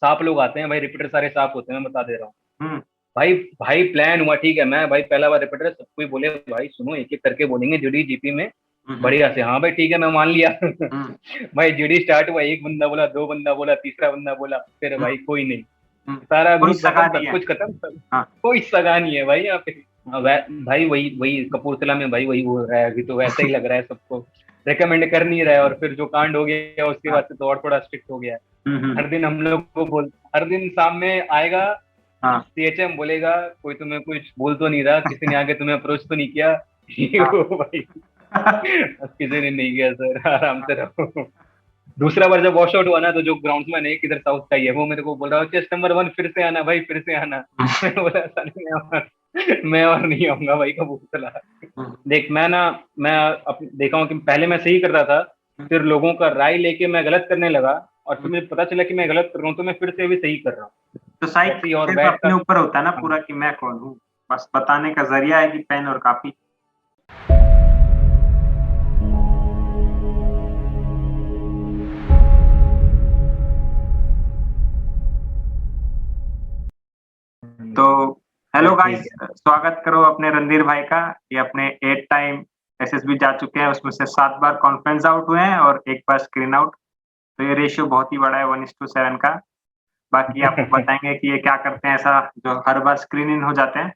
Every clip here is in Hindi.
सांप लोग आते हैं भाई, रिपीटर सारे सांप होते हैं, मैं बता दे रहा हूँ। हम्म। भाई भाई प्लान हुआ, ठीक है, मैं भाई पहला बार रिपीटर, सबको ही बोले भाई सुनो एक एक करके बोलेंगे जीडी जीपी में हम्म। बढ़िया से। हाँ भाई ठीक है, मैं मान लिया। हम्म। भाई जीडी स्टार्ट हुआ, एक बंदा बोला, दो बंदा बोला, तीसरा बंदा बोला, फिर हम्म। भाई कोई नहीं, हम्म। सारा कोई ग्रुप सगा खत्म, नहीं सब है। कुछ खत्म, सब हाँ। कोई सगा नहीं है भाई यहाँ पे। हाँ, भाई वही वही कपूरथला में भाई वही हो रहा है अभी, तो वैसा ही लग रहा है सबको, रिकमेंड कर नहीं रहा है। और फिर जो कांड हो गया उसके हाँ। बाद से तो और थोड़ा स्ट्रिक्ट हो गया है। हम्म। हर दिन हम लोग को बोल, हर दिन सामने आएगा हाँ। सीएचएम, बोलेगा कोई तुम्हें कुछ बोल तो नहीं रहा, किसी ने आके तुम्हें अप्रोच तो नहीं किया? ये हाँ। वो भाई, अब किसी ने नहीं किया सर, आराम से रहो। दूसरा बार जब वॉश आउट हुआ ना, तो जो ग्राउंड्समैन है किधर साउथ का ही है, वो मेरे को बोल रहा है चेस्ट नंबर 1 फिर से आना भाई, फिर से आना। मैंने बोला साले मैं और नहीं आऊंगा भाई कबूतला। देख मैं ना, मैं देखा हूँ कि पहले मैं सही कर रहा था, फिर लोगों का राय लेके मैं गलत करने लगा, और फिर मुझे पता चला कि मैं गलत कर रहा हूँ, तो मैं फिर से भी सही कर रहा हूँ। तो साइक ऐसे ही और सिर्फ बैट का। अपने ऊपर होता है ना हाँ। पूरा, कि मैं कौन हूँ। बस बताने का जरिया है कि पेन और कापी। तो हेलो तो गाइस, ठीक है। स्वागत करो अपने रणधीर भाई का। ये अपने 8 टाइम एसएसबी जा चुके हैं, उसमें से 7 बार कॉन्फ्रेंस आउट हुए हैं और 1 बार स्क्रीन आउट। तो ये रेशियो बहुत ही बड़ा है, 1:7 का। बाकी आपको बताएंगे कि ये क्या करते हैं ऐसा जो हर बार स्क्रीन इन हो जाते हैं।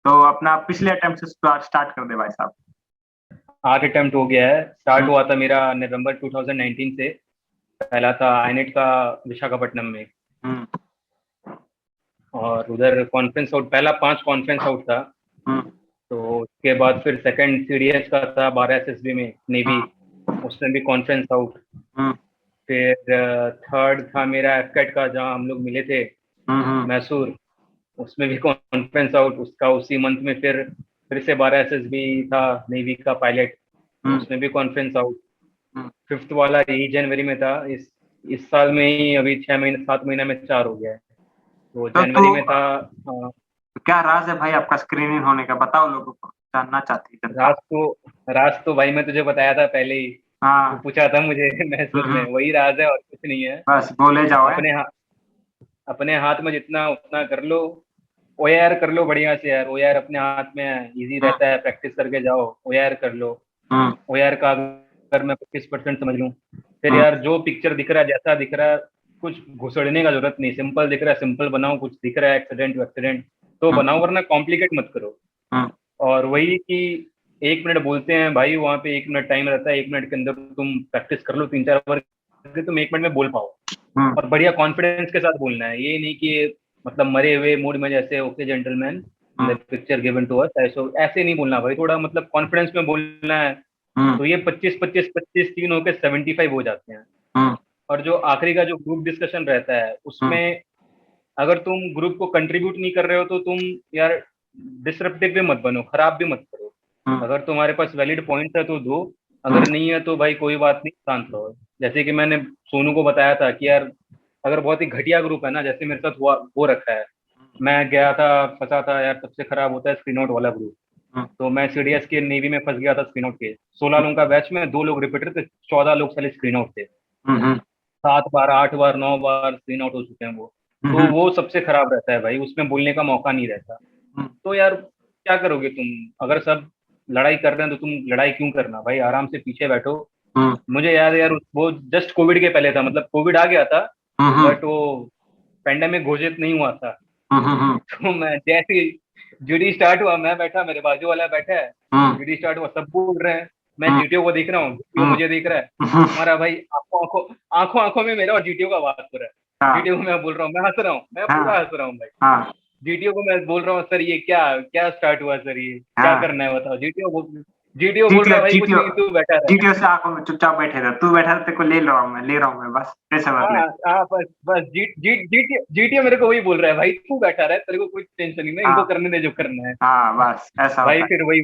तो अपना पिछले अटेम्प्ट से स्टार्ट कर दे भाई साहब। 8 अटेम्प्ट हो गया है, स्टार्ट हम्म। हुआ था मेरा नवंबर 2019 से। पहला था आईनेट का विशाखापट्टनम में, हम्म। और उधर कॉन्फ्रेंस आउट, पहला 5 कॉन्फ्रेंस आउट था। हम्म। तो उसके बाद फिर सेकंड सीडीएस का था 12 एसएसबी में नेवी, उसमें भी कॉन्फ्रेंस आउट। हम्म। फिर थर्ड था मेरा एफकेट का, जहाँ हम लोग मिले थे, हम्म। मैसूर, उसमें भी कॉन्फ्रेंस आउट उसका उसी मंथ में। फिर से 12 एसएसबी था नेवी का पायलट, हम्म। उसमें भी कॉन्फ्रेंस आउट। हम्म। फिफ्थ वाला यही जनवरी में था, इस साल में ही, अभी 6 महीने 7 महीने में 4 हो गया है। तो तो जनवरी में था। क्या राज है भाई आपका स्क्रीन इन होने का, बताओ लोगों को, जानना चाहती है जनता। राज तो राज तो भाई मैं तुझे बताया था पहले ही, तू हाँ। पूछा था मुझे मैसूर में, वही राज है और कुछ नहीं है। बस बोले जाओ है। अपने हा, अपने हाथ में जितना उतना कर लो, ओआर कर लो बढ़िया से यार, ओआर अपने हाथ में है, इजी हम्म। रहता है, प्रैक्टिस करके जाओ, ओआर कर लो। हम्म। ओआर का अगर मैं 25% समझ लूँ, फिर हम्म। यार जो पिक्चर दिख रहा है, जैसा दिख रहा है, कुछ घुसड़ने का जरूरत नहीं, सिंपल दिख रहा है सिंपल बनाओ, कुछ दिख रहा है एक्सीडेंट एक्सीडेंट तो हम्म। बनाओ, वरना कॉम्प्लिकेट मत करो। हम्म। और वही कि 1 मिनट बोलते हैं भाई, वहां पे 1 मिनट टाइम रहता है, 1 मिनट के अंदर तुम प्रैक्टिस कर लो 3-4 बार, तुम 1 मिनट में बोल पाओ। हम्म। और बढ़िया कॉन्फिडेंस के साथ बोलना है, ये नहीं कि मतलब मरे हुए मूड में, जैसे okay gentleman the hmm. Picture given to us, ऐसे ऐसे नहीं बोलना भाई, थोड़ा मतलब कॉन्फिडेंस में बोलना है। हम्म। तो ये 25-25-25 3 होके 75 हो जाते हैं। हम्म। और जो आखिरी का जो ग्रुप डिस्कशन रहता है, हम्म। उसमें अगर तुम ग्रुप को कंट्रीब्यूट नहीं कर रहे हो, तो तुम यार डिसरप्टिव भी मत बनो, खराब भी मत करो। हम्म। अगर तुम्हारे पास वैलिड पॉइंट है तो दो, हम्म। अगर नहीं है तो भाई कोई बात नहीं, शांत रहो। जैसे कि मैंने सोनू को बताया था कि यार अगर बहुत ही घटिया ग्रुप है ना, जैसे मेरे साथ हुआ हो रखा है, मैं गया था, फंसा था यार, सबसे खराब होता है स्क्रीन आउट वाला ग्रुप। हम्म। तो मैं सीडीएस के नेवी में फंस गया था स्क्रीन आउट के, 16 लोगों का बैच में 2 लोग रिपीटर थे, 14 लोग साले स्क्रीन आउट थे, हम्म। 7 बार 8 बार 9 बार स्क्रीन आउट हो चुके हैं वो। तो हम्म। वो सबसे खराब रहता है भाई, उसमें बोलने का मौका नहीं रहता। हम्म। तो यार क्या करोगे तुम, अगर सब लड़ाई कर रहे हैं तो तुम लड़ाई क्यों करना भाई, आराम से पीछे बैठो। हम्म। मुझे याद है यार, वो जस्ट कोविड के पहले था, मतलब कोविड आ गया था, हम्म। बट वो पेंडेमिक घोषित नहीं हुआ था। हम्म। तो मैं जैसे ही जीडी स्टार्ट हुआ, मैं बैठा, मेरे बाजू वाला बैठा है, हम्म। जीडी स्टार्ट हुआ, सब बोल रहे हैं, मैं हम्म। जीटीओ को देख रहा हूँ, जीटीओ हम्म। मुझे देख रहा है, हम्म। हमारा भाई आंखों आंखों आंखों आंखों में मेरा और जीटीओ का बात हो रहा है। हाँ। जीटीओ को मैं बोल रहा हूँ, मैं हंस रहा हूँ, मैं पूरा हाँ। हंस रहा हूँ भाई। हाँ। जीटीओ को मैं बोल रहा हूँ, सर ये क्या क्या स्टार्ट हुआ सर, ये क्या हाँ। करना है बताओ। जीटीओ बोल रहा जीटीओ है भाई कुछ जीटीओ नहीं, तू बैठा रहा। जीटीओ से आंखों में चुपचाप बैठे रह, तू बैठा रह, तेरे को ले रहा हूँ मैं, बस ऐसे बात ले। हाँ हाँ, बस बस जीटीओ मेरे को वही बोल रहा है, भाई तू बैठा रहा है, तेरे को कोई टेंशन नहीं है, इनको हाँ। करने दे जो करना है। हाँ बस ऐसा भाई होता है। फिर वही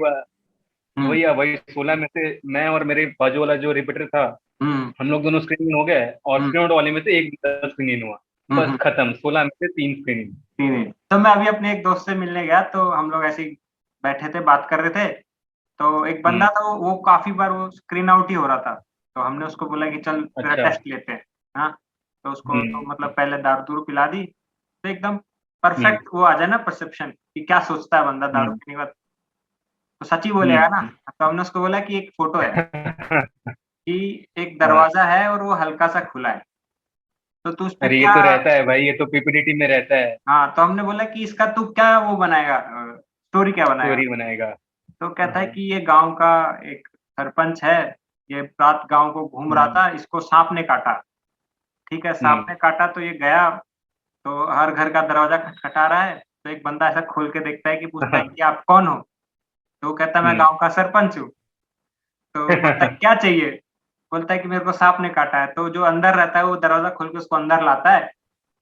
हम्म। वही वही 16 में से मैं और मेरे बाजू वाला जो रिपीटर था, हम्म। हम लोग दोनों स्क्रीनिंग हो गए, और हम्म। स्क्रीन आउट वाले में से एक स्क्रीनिंग हुआ। बस हम्म। खत्म, 16 में से 3 स्क्रीनिंग। नहीं, तो मैं अभी अपने एक दोस्त से मिलने गया, तो हम लोग ऐसे ही बैठे थे, बात कर रहे थे। तो एक बंदा हम्म। था, वो काफी बार वो स्क्रीन आउट ही हो रहा था। तो हमने उसको बोला कि चल तेरा अच्छा। टेस्ट लेते हैं। हाँ। तो उसको तो हम्म। मतलब पहले दारू-दूरू पिला दी, तो एकदम हम्म। परफेक्ट वो आ जाए ना परसेप्शन कि क्या सोचता है बंदा दारू हम्म। पीने के बाद, तो सच ही बोलेगा ना। हम्म। तो हमने उसको बोला कि एक फ़ोटो है कि एक हाँ। दरवाज़ा है और वो हल्का-सा खुला है, तो तू उसपे अरे ये क्या। तो रहता है भाई, ये तो पीपीटी में रहता है। हाँ, तो हमने बोला कि इसका तू क्या वो बनाएगा, स्टोरी क्या बनाएगा? स्टोरी बनाएगा। तो कहता है हाँ। कि ये गाँव का एक सरपंच है, ये रात गाँव को घूम रहा हम्म। था, इसको साँप ने काटा। ठीक है, साँप हम्म। ने काटा तो ये गया, तो हर घर का दरवाज़ा खटखटा रहा है, तो एक बंदा ऐसा खोल के देखता है कि पूछता है कि आप कौन हो? तो वो कहता है मैं हम्म। गाँव का सरपंच हूँ। तो बोलता है क्या चाहिए? बोलता है कि मेरे को साँप ने काटा है, तो जो अंदर रहता है वो दरवाज़ा खोल के उसको अंदर लाता है,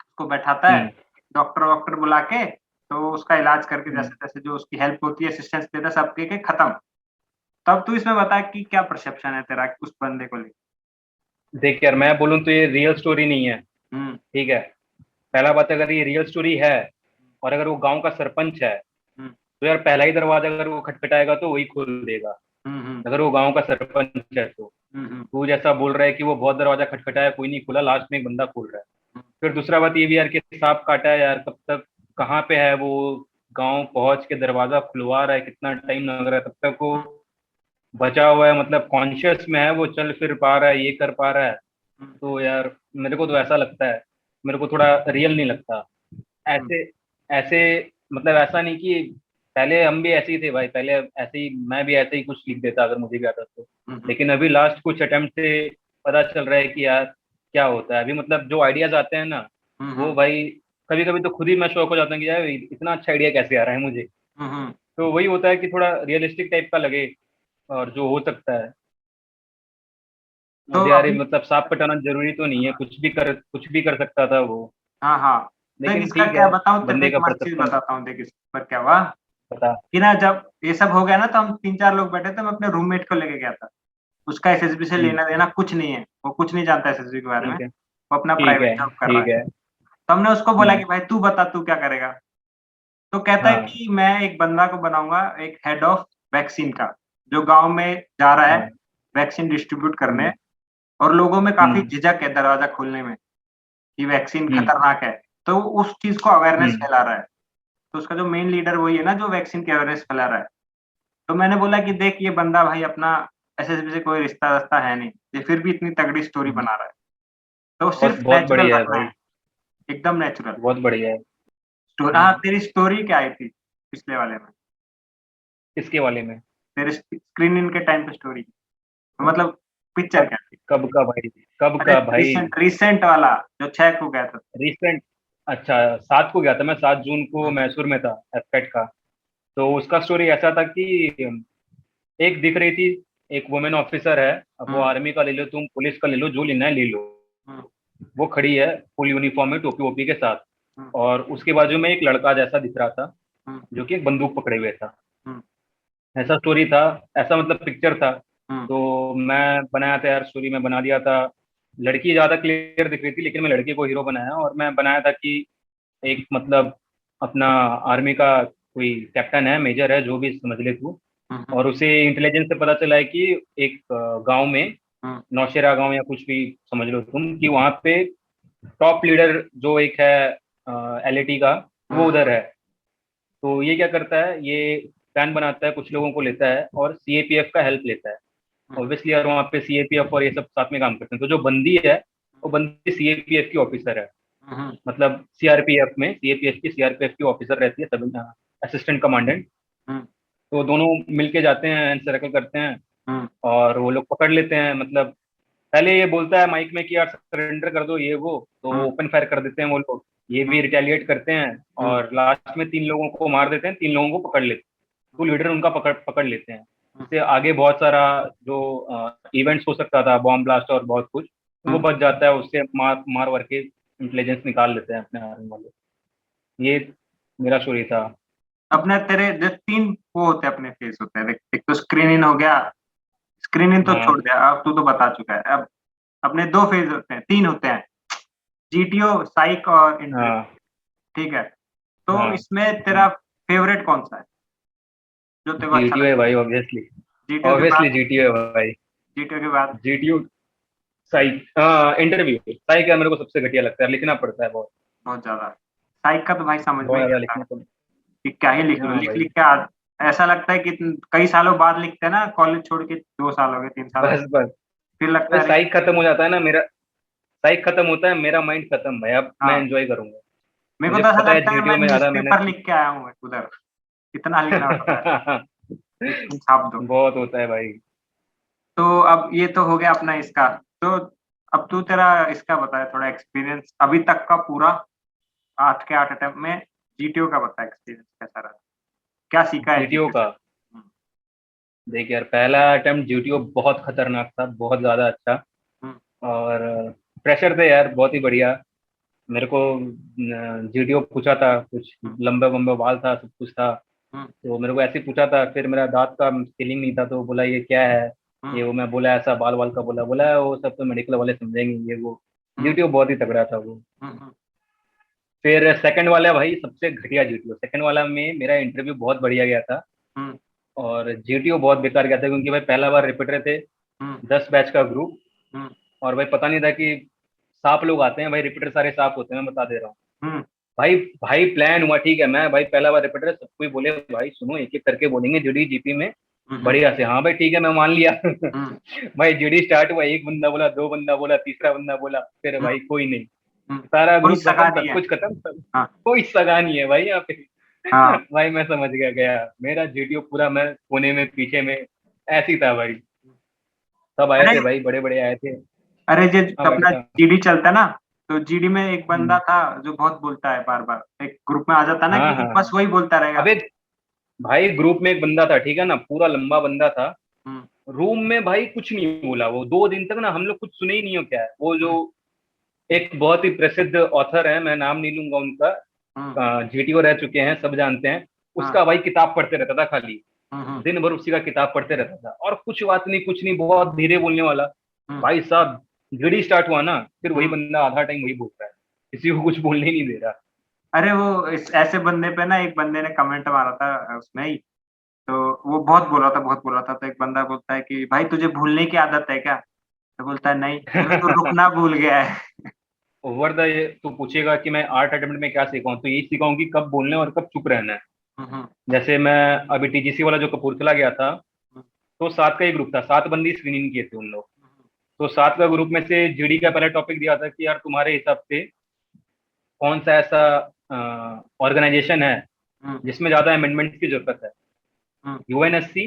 उसको बैठाता है, हम्म। डॉक्टर-वॉक्टर बुला के, तो उसका इलाज करके हम्म। जैसे-तैसे जो उसकी हेल्प होती है, असिस्टेंस देता है, सब के खत्म। तब तू इसमें बता कि क्या परसेप्शन है तेरा उस बंदे को लेके? देख यार, मैं बोलूँ तो ये रियल स्टोरी नहीं है। हुँ, ठीक है। पहला बात, अगर ये रियल स्टोरी है और अगर वो गांव का सरपंच है, हुँ, तो यार पहला ही दरवाजा अगर वो खटखटाएगा तो वही खोल देगा। हुँ, हुँ, अगर वो गांव का सरपंच है तो। हुँ, हुँ, तू जैसा बोल रहा है कि वो बहुत दरवाजा खटखटाया, कोई नहीं खुला, लास्ट में एक बंदा खोल रहा है। हुँ, फिर दूसरा बात ये भी यार कि सांप काटा है यार, कब तक, कहाँ पे है वो, गांव पहुंच के दरवाजा खुलवा रहा है, कितना टाइम लग रहा है, तब तक वो हुँ, बचा हुआ है, मतलब कॉन्शियस में है, वो चल फिर पा रहा है, ये कर पा रहा है। हुँ, तो यार मेरे को तो ऐसा लगता है, मेरे को थोड़ा रियल नहीं लगता हुँ, ऐसे। ऐसे मतलब ऐसा नहीं कि पहले हम भी ऐसे ही थे भाई, पहले ऐसे ही मैं भी ऐसे ही कुछ लिख देता अगर मुझे भी आता तो। हुँ, हुँ, लेकिन अभी लास्ट कुछ अटेम्प्ट से पता चल रहा है कि यार क्या होता है अभी, मतलब जो आइडियाज आते हैं ना, हुँ, वो हुँ, भाई कभी कभी तो खुद ही मैं शौक हो जाता हूँ कि यार इतना अच्छा आइडिया कैसे आ रहा है मुझे। हुँ, हुँ। तो वही होता है कि थोड़ा रियलिस्टिक टाइप का लगे और जो हो सकता है। तो अब यार ये अभी मतलब सांप कटाना जरूरी तो नहीं है, कुछ भी कर सकता था वो। हाँ, हाँ। देख लेकिन इसका ठीक क्या है, बताऊँ तेरे को, बंदे एक का मस्त चीज़ परसेप्शन। बताता हूँ देख इस पर क्या हुआ, पता। कि ना जब ये सब हो गया ना तो हम 3-4 लोग बैठे थे, मैं अपने रूममेट को लेके गया था। उसका एसएसबी से हम्म। लेना-देना कुछ नहीं है, वो कुछ नहीं जानता एसएसबी के बारे में, ठीक है। वो अपना ठीक प्राइवेट है। जॉब कर रहा ठीक है। है। तो हमने उसको बोला हम्म। कि भाई तू बता तू क्या करेगा? तो कहता है हाँ। कि मैं एक बंदा को बनाऊँगा, एक हेड ऑफ वैक्सीन का, जो गाँव में जा रहा है हाँ। वैक्सीन डिस्ट्रीब्यूट करने, हम्म। और लोगों में काफ़ी हम्म। झिझक है दरवाज़ा खोलने में, कि वैक्सीन हम्म। खतरनाक है। तो उस चीज़ को अवेयरनेस हम्म। फैला रहा है। तो उसका जो मेन लीडर वही है ना जो वैक्सीन की अवेयरनेस फैला रहा है। तो मैंने बोला कि देख ये बंदा भाई अपना एसएसबी से कोई रिश्ता-वास्ता है नहीं, ये फिर भी इतनी तगड़ी स्टोरी हम्म। बना रहा है। तो बहुत सिर्फ बहुत नेचुरल बढ़िया है रखना भाई। है, एकदम नेचुरल। बहुत बढ़िया है। हाँ, हम्म। तेरी स्टोरी क्या आई थी पिछले वाले में? किसके वाले में? तेरे स्क्रीन इन के टाइम पे स्टोरी, मतलब पिक्चर कब? क्या थी? कब का भाई? कब अरे का भाई? रिसेंट रिसेंट वाला जो 6 को गया था। रिसेंट? अच्छा, 7 को गया था मैं, 7 जून को हुँ, मैसूर में था, एस्पेक्ट का। तो उसका स्टोरी ऐसा था कि एक दिख रही थी, एक वुमेन ऑफिसर है, अब वो हुँ, आर्मी का ले लो, तुम पुलिस का ले लो, जो लेना है ले लो। हुँ, वो खड़ी है फुल यूनिफॉर्म में, टोपी वोपी के साथ। हुँ, और उसके बाजू में एक लड़का जैसा दिख रहा था, हुँ, जो कि एक बंदूक पकड़े हुए था। हुँ, ऐसा स्टोरी था, ऐसा मतलब पिक्चर था। हुँ, तो मैं बनाया था यार, स्टोरी में बना दिया था। लड़की ज्यादा क्लियर दिख रही थी, लेकिन मैं लड़के को हीरो बनाया और मैं बनाया था कि एक मतलब अपना आर्मी का कोई कैप्टन है, मेजर है, जो भी समझ ले तू। हुँ, और उसे इंटेलिजेंस से पता चला है कि एक गांव में, हुँ, नौशेरा गांव या कुछ भी समझ लो तुम, कि वहां पे टॉप लीडर जो एक है एलएटी का, वो हुँ, उधर है। तो ये क्या करता है, ये प्लान बनाता है, कुछ लोगों को लेता है और सीएपीएफ का हेल्प लेता है। हुँ, ऑब्वियसली यार वहाँ पे सीएपीएफ और ये सब साथ में काम करते हैं, तो जो बंदी है वो बंदी सीएपीएफ की ऑफिसर है। हुँ, हुँ, मतलब सीआरपीएफ में, सीआरपीएफ की ऑफिसर रहती है, सब असिस्टेंट कमांडेंट। हुँ, तो दोनों मिलके जाते हैं, सर्कल करते हैं हुँ, और वो लोग पकड़ लेते हैं। मतलब पहले ये बोलता है माइक में कि यार सरेंडर कर दो ये वो, तो हुँ, ओपन फायर कर देते हैं वो लोग। ये भी रिटेलिएट करते हैं हुँ, और लास्ट में 3 लोगों को मार देते हैं, 3 लोगों को पकड़ लेते हैं। तो लीडर उनका पकड़ पकड़ लेते हैं। हुँ, इससे आगे बहुत सारा जो इवेंट्स हो सकता था, बॉम्ब ब्लास्ट और बहुत कुछ, वो हुँ। बच जाता है, उससे मार मार वर के इंटेलिजेंस निकाल लेते हैं अपने आर्मी वाले। ये मेरा स्टोरी था। अपने तेरे जो 3 वो होते हैं अपने फेस होते हैं, देख एक तो स्क्रीन इन हो गया, स्क्रीन इन तो हाँ। छोड़ दिया, अब तू तो बता चुका है। अब अपने 2 फेज़ होते हैं, 3 होते हैं, जीटीओ, साइक और इंटेलिजेंस, हाँ। ठीक है? तो हाँ। इसमें तेरा फ़ेवरेट कौन-सा है, जो तेरे को अच्छा जीटीओ है लगता है? भाई, ऑब्वियसली। जीटीओ के ऑब्वियसली बाद जीटीओ है भाई। जीटीओ के बाद जीटीओ साई इंटरव्यू साई का मेरे को सबसे घटिया लगता है, लिखना पड़ता है बहुत। बहुत ज्यादा। साइक का तो भाई समझ में बहुत ही नहीं ज्यादा आता लिखना पड़ता कि क्या ही लिख है। लो, हाँ लिख भाई, लिख के ऐसा लगता है कि कई सालों बाद लिखते हैं ना, कॉलेज छोड़ के 2 साल हो गए, 3 साल हो गए, बस बस। फिर लगता भाई है अरे। साइक खत्म हो जाता है ना मेरा, साइक खत्म होता है मेरा माइंड खत्म भाई, अब मैं हाँ, एंजॉय करूंगा। मेरे को मुझे तो ऐसा पता है लगता है मैं जीटीओ में ज्यादा मेहनत न्यूज़पेपर लिख के आया हूँ उधर, कितना लिखना पड़ता है, एक दिन छाप दो। बहुत होता है भाई। तो अब ये तो हो गया अपना इसका, तो अब तू तेरा इसका बता, थोड़ा एक्सपीरियंस अभी तक का पूरा, 8 के 8 अटेम्प्ट में जीटीओ का बता, एक्सपीरियंस कैसा रहा? क्या सीखा है जीटीओ जीटीओ का से? देख यार, पहला अटेम्प्ट जीटीओ बहुत खतरनाक था, बहुत ज्यादा अच्छा। हुँ, और प्रेशर थे यार, बहुत ही बढ़िया। मेरे को जीटीओ पूछा था, कुछ हुँ, लंबे लंबे बाल था, सब कुछ था। हुँ, तो मेरे को ऐसे ही पूछा था, फिर मेरा दांत का फीलिंग नहीं था, तो बोला ये क्या है, हुँ, ये वो। मैं बोला ऐसा बाल वाल का, बोला बोला वो सब तो मेडिकल वाले समझेंगे, ये वो। हुँ, जीटीओ बहुत ही तगड़ा था वो। हुँ, हुँ, फिर सेकंड वाला भाई सबसे घटिया जीटीओ, सेकंड वाला में मेरा इंटरव्यू बहुत बढ़िया गया था। हुँ, और जीटीओ बहुत बेकार गया था, क्योंकि भाई पहला बार रिपीट रहे थे, हुँ, 10 बैच का ग्रुप। हुँ, और भाई पता नहीं था कि सांप लोग आते हैं भाई, रिपीटर सारे सांप होते हैं, मैं बता दे रहा हूँ। हुँ, भाई भाई प्लान हुआ, ठीक है, मैं भाई पहला बार रिपीटर, सबको ही बोले भाई सुनो, एक एक करके बोलेंगे जीडी जीपी में हुँ, हुँ, बढ़िया से। हाँ भाई ठीक है, मैं मान लिया। हुँ, भाई जीडी स्टार्ट हुआ, एक बंदा बोला, दो बंदा बोला, तीसरा बंदा बोला, फिर हुँ, भाई कोई नहीं। हुँ, सारा कोई ग्रुप सगा खत्म, नहीं सब है। कुछ खत्म, सब हाँ, कोई सगा नहीं है भाई यहाँ पे। हाँ, भाई मैं समझ गया मेरा जीटीओ पूरा, मैं कोने में पीछे में ऐसी था भाई। सब आए अरे थे भाई, बड़े बड़े आए थे। अरे जो हाँ भाई अपना बता। जीडी चलता है ना, तो जीडी में एक बंदा हम्म, था जो बहुत बोलता है, बार-बार एक ग्रुप में आ जाता है ना हाँ कि हाँ। बस वही बोलता रहेगा। अबे भाई ग्रुप में एक बंदा था, ठीक है ना, पूरा लंबा बंदा था। हुँ, रूम में भाई कुछ नहीं बोला वो 2 दिन तक ना, हम लोग कुछ सुने ही नहीं हो क्या है वो जो। हुँ, एक बहुत ही प्रसिद्ध ऑथर है, मैं नाम नहीं लूंगा हुँ, उनका, जीटीओ रह चुके हैं, सब जानते हैं। हाँ, उसका भाई किताब पढ़ते रहता था खाली, हुँ, हुँ, दिन भर उसी का किताब पढ़ते रहता था, और कुछ बात नहीं, कुछ नहीं, बहुत धीरे बोलने वाला। हुँ, भाई साहब जीडी स्टार्ट हुआ ना, फिर वही हुँ। बंदा आधा टाइम वही बोल रहा है, किसी को कुछ बोलने ही नहीं दे रहा। अरे वो इस ऐसे बंदे पे ना एक बंदे ने कमेंट मारा था उसमें ही, तो वो बहुत बोल रहा था, बहुत बोल रहा था, तो एक बंदा बोलता है कि भाई तुझे भूलने की आदत है क्या? तो बोलता है नहीं, बोले तू रुकना भूल गया है। ओवर द ये तू पूछेगा कि मैं 8 अटेम्प्ट में क्या सीखा हूँ, तो यही सीखा हूँ कि कब बोलना है और कब चुप रहना है। हुँ, हुँ, जैसे मैं अभी टीजीसी वाला जो कपूरथला गया था, हुँ, तो 7 का ही ग्रुप था, 7 बंदी स्क्रीनिंग किए थे उन लोग। हुँ, तो 7 का ग्रुप में से जीडी का पहला टॉपिक दिया था कि यार तुम्हारे हिसाब से कौन सा ऐसा ऑर्गेनाइजेशन है हुँ, जिसमें ज्यादा अमेंडमेंट्स की जरूरत है, हुँ, यूएनएससी,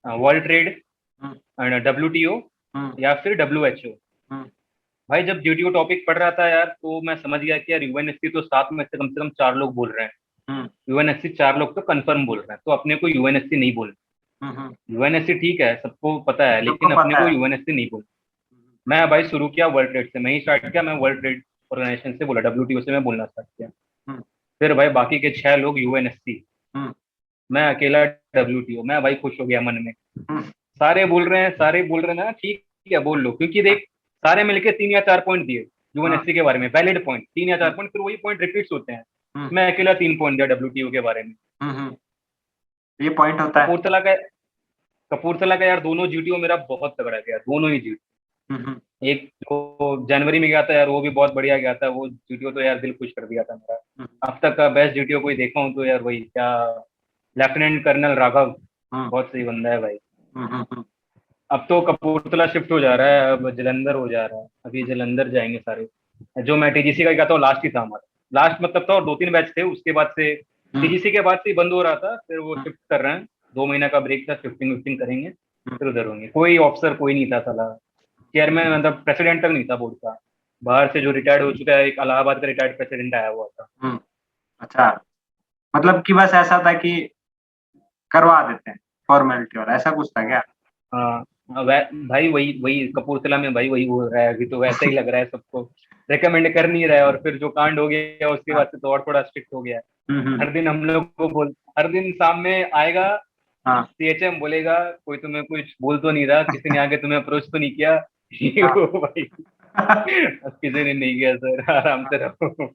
हुँ, वर्ल्ड ट्रेड, हुँ, डब्ल्यूटीओ, हुँ, या फिर डब्ल्यूएचओ। हुँ, भाई जब जीटीओ टॉपिक पढ़ रहा था यार, तो मैं समझ गया कि यार यूएनएससी तो 7 में से कम 4 लोग बोल रहे हैं, हुँ, यूएनएससी 4 लोग तो कंफर्म बोल रहे हैं, तो अपने को यूएनएससी नहीं बोलना। हुँ, हुँ, यूएनएससी ठीक है, सबको पता है, सबको लेकिन अपने पता को है। यूएनएससी नहीं बोलना। हुँ, मैं भाई शुरू किया वर्ल्ड ट्रेड से, मैं ही स्टार्ट किया, मैं वर्ल्ड ट्रेड ऑर्गेनाइजेशन से बोला, डब्ल्यूटीओ से मैं बोलना स्टार्ट किया। हुँ, फिर भाई बाकी के 6 लोग यूएनएससी, हुँ, मैं अकेला डब्ल्यूटीओ। मैं भाई खुश हो गया मन में, हुँ, सारे बोल रहे हैं, सारे बोल रहे हैं ना, ठीक है बोल लो, क्योंकि हाँ, देख सारे मिलके 3 या 4 पॉइंट दिए हाँ, यूएनएससी के बारे में, वैलिड पॉइंट, तीन या चार हुँ, पॉइंट फिर वही पॉइंट रिपीट्स होते हैं। हुँ, मैं अकेला 3 पॉइंट दिया डब्ल्यूटीओ के बारे में। हुँ, हुँ, ये पॉइंट होता है। कपूरथला का कपूरथला का यार दोनों जीटीओ मेरा बहुत तगड़ा गया, दोनों ही जीटीओ। हुँ, हुँ, एक जो जनवरी में गया था यार, वो भी बहुत बढ़िया गया था, वो जीटीओ तो यार दिल खुश कर दिया था मेरा। हुँ, अब तक का बेस्ट जीटीओ कोई देखा हूँ तो यार वही क्या, लेफ्टिनेंट कर्नल राघव, हुँ, बहुत सही बंदा है भाई। हुँ, हुँ, हुँ, अब तो कपूरथला शिफ्ट हो जा रहा है, अब जलंधर हो जा रहा है, अभी जलंधर जाएंगे सारे। जो मैं टीजीसी का गया था वो लास्ट ही था हमारा, लास्ट मतलब था, और 2-3 बैच थे उसके बाद से। हुँ, टीजीसी के बाद से ही बंद हो रहा था, फिर वो हुँ, शिफ्ट कर रहे हैं, 2 महीना का ब्रेक था, शिफ्टिंग विफ्टिंग करेंगे, हुँ, फिर उधर होंगे। कोई ऑफिसर कोई नहीं था साला, चेयरमैन मतलब प्रेसिडेंट तक नहीं था बोर्ड का, बाहर से जो रिटायर्ड हो चुका है, एक इलाहाबाद का रिटायर्ड प्रेसिडेंट आया हुआ था। हुँ, अच्छा, मतलब कि बस ऐसा था कि करवा देते हैं, फॉर्मेलिटी वाला, ऐसा कुछ था हाँ क्या? हाँ। भाई वही वही कपूरथला में भाई वही हो रहा है अभी, तो वैसा ही लग रहा है सबको, रिकमेंड कर नहीं रहा है, और फिर जो कांड हो गया उसके हाँ, बाद से तो और थोड़ा स्ट्रिक्ट हो गया है। हुँ, हुँ, हर दिन हम लोग को बोल, हर दिन सामने आएगा हाँ, सीएचएम, बोलेगा कोई तुम्हें कुछ बोल तो नहीं रहा, किसी ने आके तुम्हें अप्रोच तो नहीं किया। ये हाँ, वो भाई, अब किसी ने नहीं किया सर, आराम से रहो।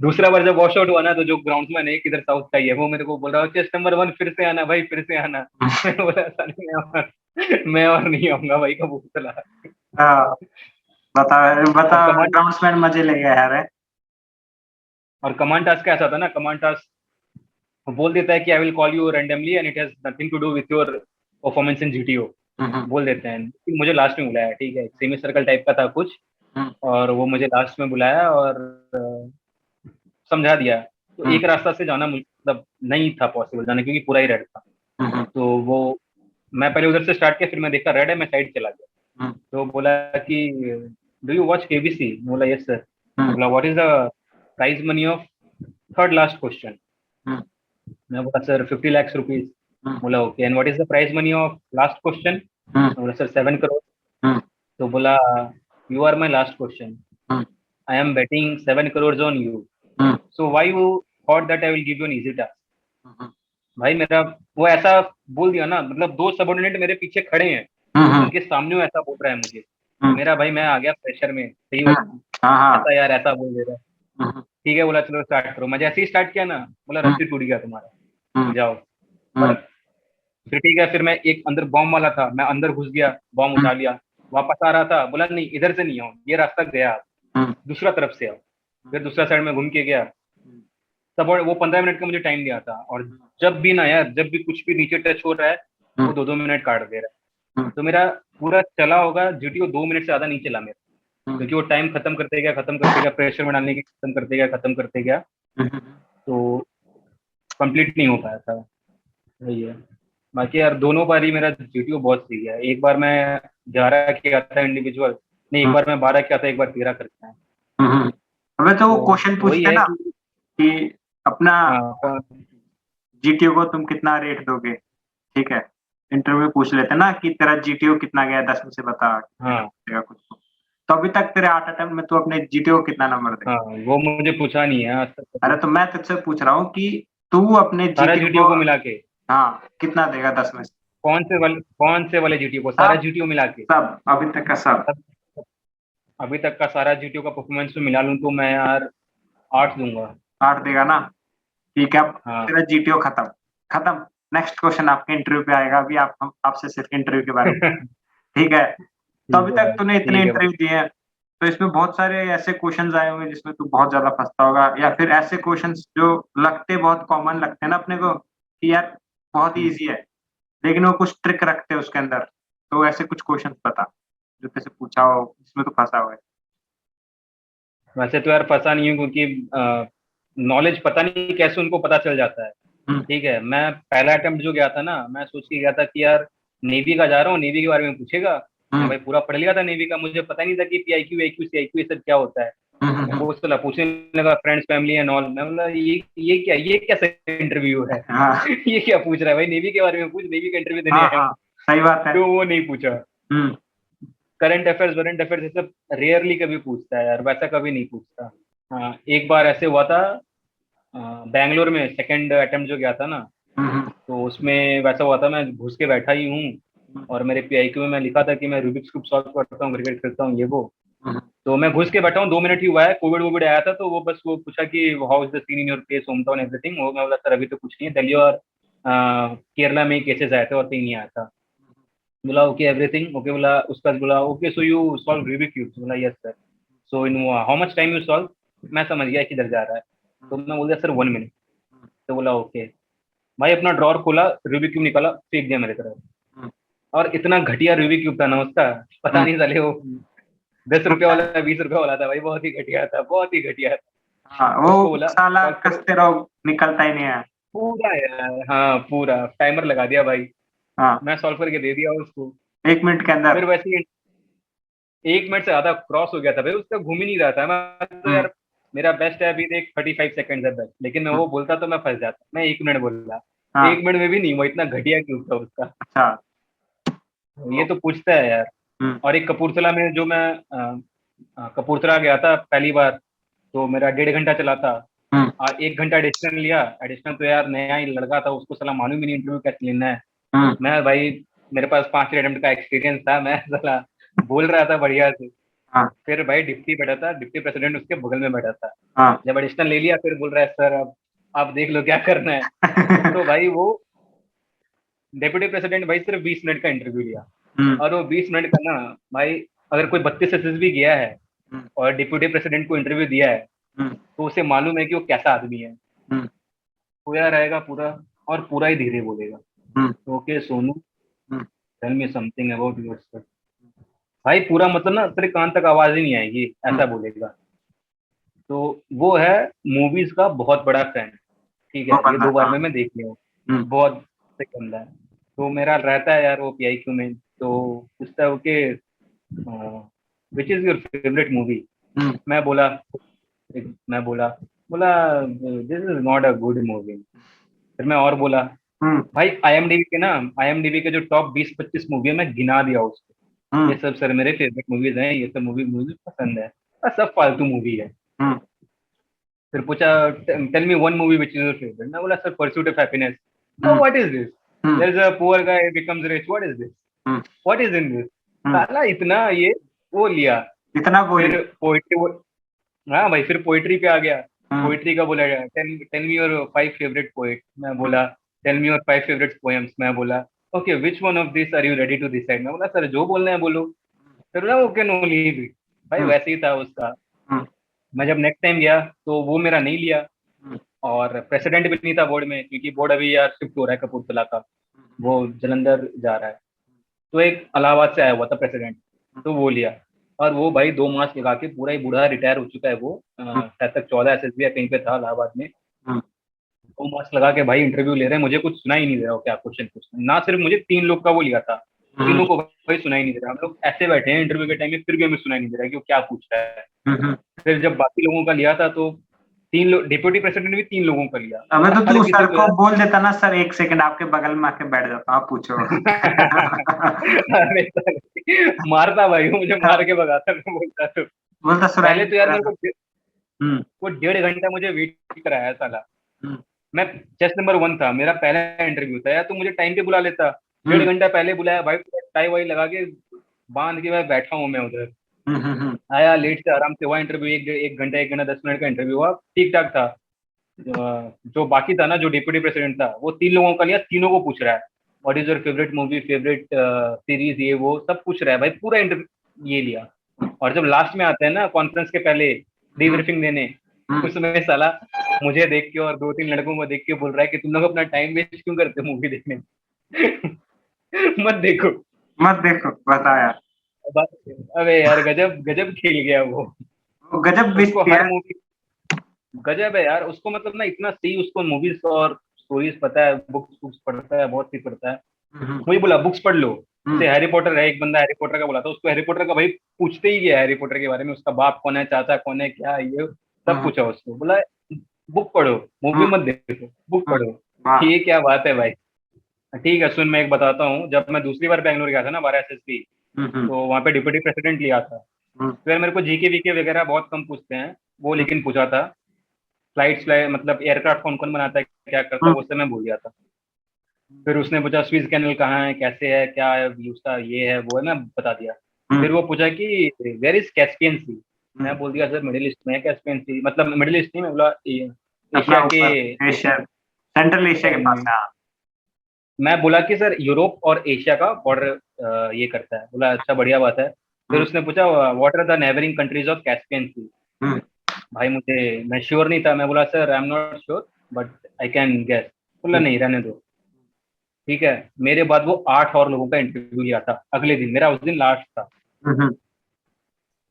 दूसरा बार जब वॉश आउट हुआ ना, तो जो ग्राउंड्समैन है किधर साउथ का ही है, वो मेरे को बोल रहा है चेस्ट नंबर 1 फिर से आना भाई, फिर से आना। मैंने बोला ऐसा नहीं है। मैं और नहीं आऊंगा भाई कबूतला। हाँ, बता और बता कमांड ग्राउंड्समैन मजे ले गया यार है। और कमांड टास्क कैसा था ना, कमांड टास्क वो बोल देता है कि I will call you randomly and it has nothing to do with your performance in GTO, हम्म बोल देते हैं। लेकिन मुझे लास्ट में बुलाया, ठीक है, सेमी सर्कल टाइप का था कुछ, हम्म और वो मुझे लास्ट में बुलाया और समझा दिया। तो हम्म एक रास्ता से जाना मतलब नहीं था पॉसिबल जाना, क्योंकि पूरा ही रेड था। हम्म तो वो मैं पहले उधर से स्टार्ट किया, फिर मैं देखा रेड है, मैं साइड चला गया। हम्म तो बोला कि डू यू वॉच केबीसी, बोला यस सर। हम्म बोला what is the prize money of third last question, हम्म मैं बोला सर 50 लाख रुपीज। हम्म बोला okay and what is the prize money of last question, हम्म बोला सर 7 करोड़। हम्म तो बोला you are my last question, hmm I am betting 7 crore on you, hmm so why you thought that I will give you an easy task. हम्म भाई मेरा वो ऐसा बोल दिया ना, मतलब दो सबऑर्डिनेट मेरे पीछे खड़े हैं, हम्म उनके सामने वो ऐसा बोल रहा है मुझे। तो हम्म मेरा भाई मैं आ गया प्रेशर में, सही हाँ भाई, हाँ ऐसा यार ऐसा बोल दे रहा है। हम्म ठीक है, बोला चलो स्टार्ट करो। मैं जैसे ही स्टार्ट किया ना, बोला हम्म रस्सी टूट गया तुम्हारा, हम्म जाओ। हम्म और फिर ठीक है, फिर मैं एक अंदर बॉम्ब वाला था, मैं अंदर घुस गया, बॉम्ब हम्म उठा लिया। वापस आ रहा था, बोला नहीं इधर से नहीं आओ, ये रास्ता गया आप, हम्म दूसरा तरफ से आओ। फिर दूसरा साइड में घूम के गया। तब वो 15 मिनट का मुझे टाइम दिया था, और जब भी ना यार, जब भी कुछ भी नीचे टच हो रहा है, वो 2-2 मिनट काट दे रहा है। तो मेरा पूरा चला होगा जीटीओ 2 मिनट से ज्यादा नहीं चला मेरा, हम्म क्योंकि वो टाइम खत्म करते गया, प्रेशर में डालने की खत्म करते गया। हम्म तो कंप्लीट नहीं हो पाया था, वही है। बाकी यार दोनों बार ही मेरा जीटीओ बहुत सही है। एक बार मैं 11 किया था इंडिविजुअल, नहीं एक बार मैं 12 किया था, एक बार 13 करता है। हम्म। अबे तो वो तो क्वेश्चन वही पूछते हैं है ना कि कि अपना हाँ जीटीओ को तुम कितना रेट दोगे, ठीक है। इंटरव्यू में पूछ लेते हैं ना कि तेरा जीटीओ कितना गया, 10 में से बता कितना हाँ मिलेगा कुछ को। तो अभी तक तेरे 8 अटेम्प्ट में तू अपने जीटीओ को कितना नंबर देगा? हाँ, वो मुझे पूछा नहीं है आज तक अरे कभी। तो मैं तुझसे पूछ रहा हूँ कि तू अपने सारा जीटीओ जीटीओ को को मिला के, हाँ, कितना देगा 10 में से? कौन से वाले जीटीओ को, सारा सब, जीटीओ मिला के। सब अभी तक का सब। सब अभी तक का सारा जीटीओ का परफॉर्मेंस में मिला लूं तो मैं यार 8 दूंगा। 8 देगा ना? ठीक है, अब हाँ तेरा जीटीओ खत्म, खत्म। नेक्स्ट क्वेश्चन आपके इंटरव्यू पे आएगा, अभी आप हम आपसे सिर्फ इंटरव्यू के बारे में, ठीक है? तो ठीक अभी है तक भाई, तूने इतने ठीक है इंटरव्यू भाई। दिए हैं, तो इसमें बहुत सारे ऐसे क्वेश्चंस आए होंगे जिसमें तू बहुत ज्यादा फंसता होगा, या फिर ऐसे क्वेश्चंस जो लगते बहुत कॉमन लगते हैं ना अपने को कि यार बहुत ही इजी है, लेकिन वो कुछ ट्रिक रखते हैं उसके अंदर। तो ऐसे कुछ क्वेश्चंस बता जो तेरे से पूछा हो, जिसमें तू फंसा हुआ है। वैसे तो यार फंसा नहीं हूँ, क्योंकि नॉलेज पता नहीं कैसे उनको पता चल जाता है। हम्म ठीक है, मैं पहला अटेम्प्ट जो गया था ना, मैं सोच के गया था कि यार नेवी का जा रहा हूँ, नेवी के बारे में पूछेगा। मैं हम्म भाई पूरा पढ़ लिया था नेवी का, मुझे पता नहीं था कि पीआईक्यू AQ CIQ ये सब क्या होता है। मैं हम्म। वो चला पूछने लगा, फ्रेंड्स फैमिली एंड ऑल। मैं बोला ये कैसा इंटरव्यू है। हाँ ये क्या पूछ रहा है भाई, नेवी के बारे में पूछ, नेवी का इंटरव्यू देने हाँ आया हाँ, हूँ। सही बात है। तो वो नहीं पूछा। हम्म करंट अफेयर्स ये सब रेयरली कभी पूछता है यार, वैसा कभी नहीं पूछता। हाँ एक बार ऐसे हुआ था, बैंगलोर में सेकंड अटेम्प्ट जो गया था ना, हम्म तो उसमें वैसा हुआ था, मैं घुस के बैठा ही हूँ, और मेरे पीआईक्यू में मैं लिखा था कि मैं रूबिक्स क्यूब सॉल्व करता हूँ, क्रिकेट खेलता हूँ, ये वो। हम्म तो मैं घुस के बैठा हूँ, 2 मिनट ही हुआ है, कोविड वोविड आया था, तो वो बस वो पूछा कि how is the seen in your place, home town everything. वो मैं बोला सर अभी तो कुछ नहीं है, दिल्ली और केरला में केसेस आए थे और कहीं नहीं आया था। बोला ओके एवरीथिंग ओके, बोला उसका बोला okay so you solve Rubik cubes, बोला yes sir. So in how much time you solve, मैं समझ गया किधर जा रहा है। तो मैं बोल दिया सर 1 मिनट। तो बोला ओके। भाई अपना ड्रॉर खोला, रूबिक क्यूब निकाला, फेंक दिया मेरे तरफ। हम्म और इतना घटिया रूबिक क्यूब था ना उसका, पता हम्म। नहीं चले वो 10 रुपया वाला 20 रुपया वाला था भाई, बहुत ही घटिया था, बहुत ही घटिया था। हाँ, वो उसको बोला साला सॉल्व करो, कसते रहो, निकलता ही नहीं है। पूरा यार, हाँ पूरा टाइमर लगा दिया भाई। हाँ, मैं सॉल्व करके दे दिया उसको। 1 मिनट के फिर अंदर। वैसे ही 1 मिनट से ज्यादा क्रॉस हो गया था भाई, उसका घूम ही नहीं रहा था। मैं तो हम्म यार मेरा बेस्ट है अभी देख 35 सेकंड है बेस्ट, लेकिन मैं हम्म, वो बोलता तो मैं फंस जाता, मैं 1 मिनट बोल रहा। हाँ, 1 मिनट में भी नहीं, वो इतना घटिया क्यों था उसका। अच्छा। ये तो तो पूछता है यार। हम्म और एक कपूरथला में जो मैं कपूरथला गया था पहली बार, तो मेरा 1.5 घंटा चला था। हम्म 1 घंटा एडिशनल लिया, एडिशनल तो यार नया ही लड़का था, उसको सला मालूम ही नहीं इंटरव्यू कैसे लेना है। हम्म मैं भाई मेरे पास 5 अटेम्प्ट का एक्सपीरियंस था, मैं सला बोल रहा था बढ़िया से। हाँ फिर भाई डिप्टी बैठा था, डिप्टी प्रेसिडेंट उसके बगल में बैठा था। हाँ। जब एडिशनल ले लिया, फिर बोल रहा है सर अब आप देख लो क्या करना है। तो भाई वो डेप्यूटी प्रेसिडेंट भाई सिर्फ 20 मिनट का इंटरव्यू लिया, हम्म, और वो 20 मिनट का ना भाई, अगर कोई 32 SSB गया है हम्म, और डिप्यूटी प्रेसिडेंट को इंटरव्यू दिया है, हम्म, तो उसे मालूम है कि वो कैसा आदमी है। हम्म, खोया रहेगा पूरा, और पूरा ही धीरे बोलेगा, hmm, okay Sonu, hmm, tell me something about yourself. भाई पूरा मतलब ना तेरे कान तक आवाज ही नहीं आएगी, हम्म, ऐसा बोलेगा। तो वो है मूवीज का बहुत बड़ा फैन। ठीक वो है, ये बंदा, 2 बार हाँ। में मैं देख लिया हूँ। हम्म, बहुत सही बंदा है। तो मेरा रहता है यार वो PIQ में, तो पूछता है okay which is your favourite movie. हम्म, मैं बोला मैं बोला बोला this is not a good movie. फिर मैं और बोला, हम्म, भाई IMDb के जो टॉप 20-25 मूवी है मैं गिना दिया उसको, ये हम्म, सब सर मेरे फेवरेट मूवीज हैं, ये सब मूवी मुझे पसंद है, और सब फालतू मूवी है। हम्म, फिर पूछा tell me one movie which is your favourite. मैं बोला sir pursuit of happiness. Hmm, what is this, hmm, there is a poor guy becomes rich, what is this, hmm, what is in this. हम्म, साला इतना ये वो लिया। इतना बोरिंग। फिर पोइट्री, हाँ भाई फिर पोइट्री पे आ गया। हम्म, पोइट्री का बोला गया, tell tell me your 5 favourite poet. मैं बोला tell me your 5 favourite poems. मैं बोला okay which one of this are you ready to decide. मैं बोला सर जो बोलना है बोलो। फिर बोला ओके नो लीव। भाई हम्म, वैसे ही था उसका। हम्म, मैं जब नेक्स्ट टाइम गया तो वो मेरा नहीं लिया, हम्म, और प्रेसिडेंट भी नहीं था बोर्ड में, क्योंकि बोर्ड अभी यार शिफ्ट हो रहा है कपूरथला का, वो जलंधर जा रहा है। तो एक इलाहाबाद से आया हुआ था प्रेसिडेंट, तो वो लिया। और वो भाई 2 मास लगा के पूरा ही बूढ़ा रिटायर हो चुका है वो, हम्म, शायद तक 14 SSB या कहीं पे था इलाहाबाद में। हम्म, 2 मास लगा के भाई इंटरव्यू ले रहे हैं, मुझे कुछ सुना ही नहीं दे रहा हो क्या क्वेश्चन पूछ रहे हैं। ना सिर्फ मुझे 3 लोग का वो लिया था, तीनों हम्म, को भाई सुना ही नहीं दे रहा। हम लोग ऐसे बैठे हैं इंटरव्यू के टाइम में, फिर भी हमें सुना ही नहीं दे रहा कि वो क्या पूछ रहा है। हम्म। फिर जब बाकी लोगों का लिया था तो 3 लोग, डिप्यूटी प्रेसिडेंट भी 3 लोगों का लिया, अबे और तो हर तू किसी सर को को यार बोल देता ना, सर 1 सेकंड आपके बगल में आके बैठ जाता हूँ, आप पूछो। अरे साले, मारता भाई वो मुझे, मार के भगाता मैं बोलता तो। बोलता सुनाई पहले नहीं तो दे यार रहा मेरे सर। को हम्म, वो 1.5 घंटा मुझे वेट कराया साला। हम्म, मैं चेस्ट नंबर 1 था, मेरा पहला इंटरव्यू था यार, तो मुझे टाइम पे बुला लेता। डेढ़ हम्म, घंटा पहले बुलाया भाई, टाई वाई लगा के बांध के मैं बैठा हूँ मैं उधर। हम्म, हम्म, आया लेट से, आराम से हुआ इंटरव्यू, एक घंटा 10 मिनट का इंटरव्यू हुआ, ठीक ठाक था। जो बाकी था ना, जो डिप्यूटी प्रेसिडेंट था, वो 3 लोगों का लिया, तीनों को पूछ रहा है what is your favourite movie, favourite series, ये वो सब पूछ रहा है भाई, पूरा इंटरव्यू ये लिया। और जब लास्ट में आते हैं ना कॉन्फ्रेंस के पहले हम्म, डीब्रीफिंग देने, हम्म। उसमें साला मुझे देख के और 2-3 लड़कों को देख के बोल रहा है कि तुम लोग अपना टाइम वेस्ट क्यों करते हो मूवी देखने में? मत देखो। मत देखो, बताया। अबे यार गजब गजब खेल गया वो। वो गजब उसको बेइज्जती हर है। मूवी, गजब है यार उसको, मतलब ना इतना सही उसको मूवीज और स्टोरीज पता है, बुक्स बुक्स पढ़ता है, बहुत सी पढ़ता है। हम्म, वही बोला बुक्स पढ़ लो। हम्म, जैसे हैरी पॉटर है, एक बंदा हैरी पॉटर का बोला था, उसको हैरी पॉटर का भाई पूछते ही गया हैरी पॉटर के बारे में, उसका बाप कौन है, चाचा कौन है, क्या है ये सब हम्म, पूछा उसको। बोला बुक पढ़ो, मूवी हम्म, मत देखो, बुक हम्म। पढ़ो। वाह। ये क्या बात है भाई। ठीक है सुन, मैं एक बताता हूँ, जब मैं दूसरी बार बैंगलोर गया था ना 12 SSB, हम्म, हम्म, तो वहाँ पे डिप्यूटी प्रेसिडेंट लिया था। हम्म, फिर मेरे को जीके वीके वगैरह बहुत कम पूछते हैं, वो हम्म, लेकिन पूछा था। फ्लाइट्स मतलब एयरक्राफ्ट कौन कौन बनाता है, क्या करता है, हम्म, वो सब मैं भूल गया था। फिर उसने पूछा स्विस कैनल कहाँ है, कैसे है, क्या है उसका, ये है वो है, मैं बता दिया। हम्म, फिर वो पूछा कि वेर इज कैस्पियन सी। हम्म। मैं बोल दिया सर मिडिल ईस्ट में है कैस्पियन सी, मतलब मिडिल ईस्ट नहीं, मैं बोला अपना एशिया के ऊपर एशिया, सेंट्रल एशिया के पास में। है, हाँ। मैं बोला कि सर यूरोप और एशिया का बॉर्डर ये करता है। बोला अच्छा बढ़िया बात है। फिर हम्म, उसने पूछा what are the neighbouring countries of Caspian Sea. हम्म, भाई मुझे, मैं श्योर नहीं था, मैं बोला sir I am not sure but I can guess. बोला हम्म, नहीं रहने दो। ठीक है, मेरे बाद वो 8 और लोगों का इंटरव्यू लिया था अगले दिन, मेरा उस दिन लास्ट था। हम्म।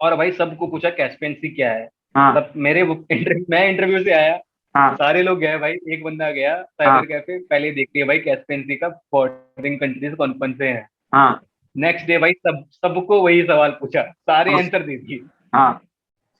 और भाई सबको पूछा कैस्पियन सी क्या है। हाँ, सब मेरे मैं इंटरव्यू से आया, हाँ, सारे लोग गए भाई, एक बंदा गया हाँ, साइबर कैफे, पहले देख लिया भाई कैस्पियन सी का बॉर्डरिंग कंट्रीज कौन कौन से हैं। हाँ, नेक्स्ट डे भाई सबको वही सवाल पूछा, सारे आंसर दे दिए, हाँ।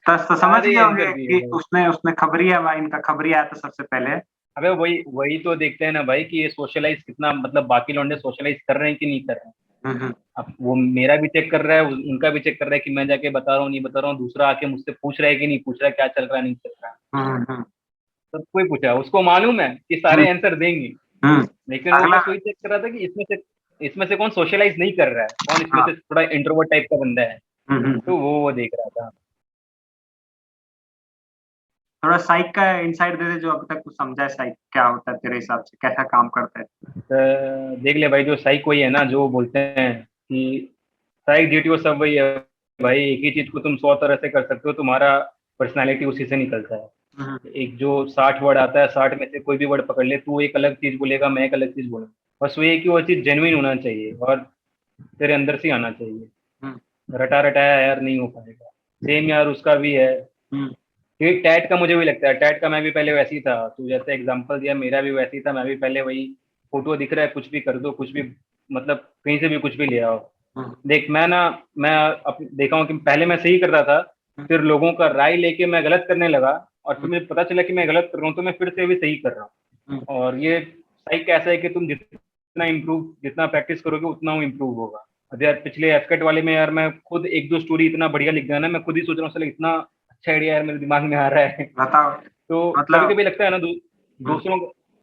तो समझ सारे गए आंसर होंगे दिए कि भाई। उसने उसने खबरिया, इनका खबरिया आया था सबसे पहले। अबे वही वही तो देखते हैं ना भाई कि ये सोशलाइज कितना, मतलब बाकी लौंडे सोशलाइज कर रहे हैं कि नहीं कर रहे हैं। हम्म, अब वो मेरा भी चेक कर रहा है, उनका भी चेक कर रहा है कि मैं जाके बता रहा हूँ नहीं बता रहा हूँ, दूसरा आके मुझसे पूछ रहा है कि नहीं पूछ रहा है, क्या चल रहा है नहीं चल रहा है। हम्म, हम्म, सब कोई पूछा, उसको मालूम है कि हम्म, सारे आंसर देंगे, हम्म। लेकिन वो अगला, बस वही चेक कर रहा था कि इसमें से कौन सोशलाइज नहीं कर रहा है, कौन इसमें हाँ। से थोड़ा इंट्रोवर्ट टाइप का बंदा है। हम्म, तो वो देख रहा था। थोड़ा साइक का इनसाइट दे दे, जो अभी तक तू समझा है साइक क्या होता है तेरे हिसाब से, कैसा काम करता है। देख ले भाई, जो साइक वही है ना जो बोलते हैं कि साइक जीटीओ सब वही है भाई। एक ही चीज को तुम 100 तरह से कर सकते हो, तुम्हारा पर्सनालिटी उसी से निकलता है। हम्म, एक जो 60 वर्ड आता है, 60 में से कोई भी वर्ड पकड़ ले, तू एक अलग चीज बोलेगा, मैं एक अलग चीज बोलूंगा। बस वो ये कि वो चीज जेन्युइन होना चाहिए और तेरे अंदर से आना चाहिए। हम्म, रटा रटाया यार नहीं हो पाएगा। सेम यार उसका भी है। हम्म, क्योंकि टैट का मुझे भी लगता है, टैट का मैं भी पहले वैसे ही था, तू जैसे एग्जांपल दिया मेरा भी वैसे ही था। मैं भी पहले वही, फोटो दिख रहा है कुछ भी कर दो, कुछ भी मतलब कहीं से भी कुछ भी ले आओ। हम्म, देख मैं ना, मैं देखा हूँ कि पहले मैं सही करता था, हम्म, फिर लोगों का राय लेके मैं गलत करने लगा, और फिर हम्म, मुझे पता चला कि मैं गलत कर रहा हूँ, तो मैं फिर से भी सही कर रहा हम्म, हूँ। और ये सही कैसा है कि तुम जितना प्रैक्टिस करोगे उतना वो इम्प्रूव होगा। अब यार पिछले एफकेट वाले में यार मैं खुद एक दो स्टोरी इतना बढ़िया लिख दिया ना, मैं खुद ही सोच रहा हूँ साला इतना अच्छा आइडिया यार मेरे दिमाग में आ रहा है। बताओ। तो कभी मतलब कभी लगता है ना हम्म,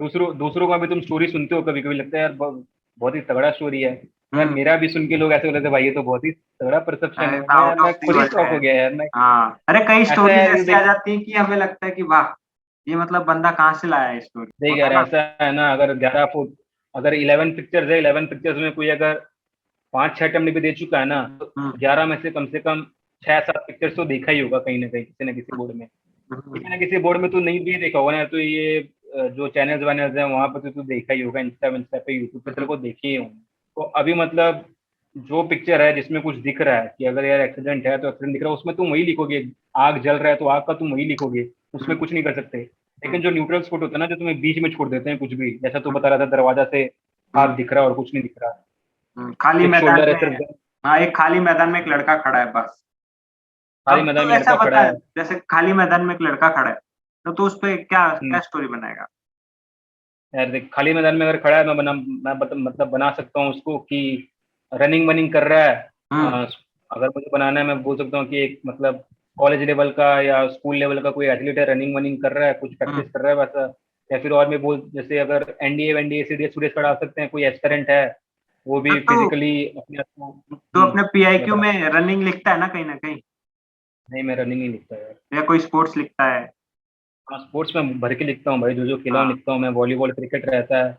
दूसरों दूसरों का भी तुम स्टोरी सुनते हो, कभी कभी लगता है यार बहुत ही तगड़ा स्टोरी है। यार हम्म, मेरा भी सुन के लोग ऐसे बोलते थे भाई ये तो बहुत ही तगड़ा परसेप्शन है। मैं यार आउट ऑफ मैं दी खुद ही वर्ल्ड शॉक है। हो गया यार मैं। हाँ, अरे कई ऐसा स्टोरीज यार ये ऐसी आ देख जाती हैं कि हमें लगता है कि वाह, ये मतलब बंदा कहाँ से लाया है स्टोरी, देख होता यार है ना। ऐसा है ना, अगर 11 फुट, अगर 11 पिक्चर्स है, 11 पिक्चर्स में कोई अगर 5-6 अटेम्प्ट भी दे चुका है ना, तो हम्म, 11 में से कम 6-7 पिक्चर्स तो देखा ही होगा कहीं ना किसी बोर्ड में। हम्म, किसी ना किसी बोर्ड में तो नहीं भी देखा होगा ना, तो ये जो चैनल्स वैनल्स हैं वहां पर तो तू देखा ही होगा, इंस्टा इंस्टा पे, यूट्यूब पे तेरे हम्म, को देखे ही होंगे। तो अभी मतलब जो पिक्चर है जिसमें कुछ दिख रहा है कि अगर यार एक्सीडेंट है तो एक्सीडेंट दिख रहा है, उसमें तुम वही लिखोगे। आग जल रहा है तो आग का तुम वही लिखोगे, उसमें हम्म, कुछ नहीं कर सकते। हम्म, लेकिन जो न्यूट्रल स्पॉट होता है ना, जो तुम्हें बीच में छोड़ देते हैं कुछ भी, जैसा तू बता रहा था दरवाजा से हम्म, हाथ दिख रहा है और कुछ नहीं दिख रहा, खाली एक मैदान शोल्डर है में। सिर्फ, हाँ, एक खाली मैदान में एक लड़का खड़ा है बस। खाली अब मैदान तो में ऐसा लड़का खड़ा बता है, है। जैसे खाली मैदान में एक लड़का खड़ा है, तो उस पे क्या क्या हम्म, स्टोरी बनाएगा। यार देख खाली मैदान में अगर खड़ा है, मतलब बना सकता हूँ उसको कि रनिंग वनिंग कर रहा है। हम्म, अ, अगर मुझे बनाना है, मैं बोल सकता हूँ कि एक मतलब कॉलेज लेवल का या स्कूल लेवल का कोई एथलीट है, रनिंग वनिंग कर रहा है, कुछ हम्म, प्रैक्टिस कर रहा है वैसा। या फिर और मैं बोल, जैसे अगर एनडीए वनडीए सीडीएस सीडीएस करा सकते हैं, कोई एस्पिरेंट है वो तो भी तू फिजिकली अपने आप को। तो अपने पीआईक्यू बता। में रनिंग लिखता है ना कहीं ना कहीं, नहीं मैं रनिंग नहीं लिखता यार। या कोई स्पोर्ट्स लिखता है। हाँ स्पोर्ट्स में भर के लिखता हूँ भाई, जो जो खेला हूँ हाँ, लिखता हूँ मैं। वॉलीबॉल क्रिकेट रहता है,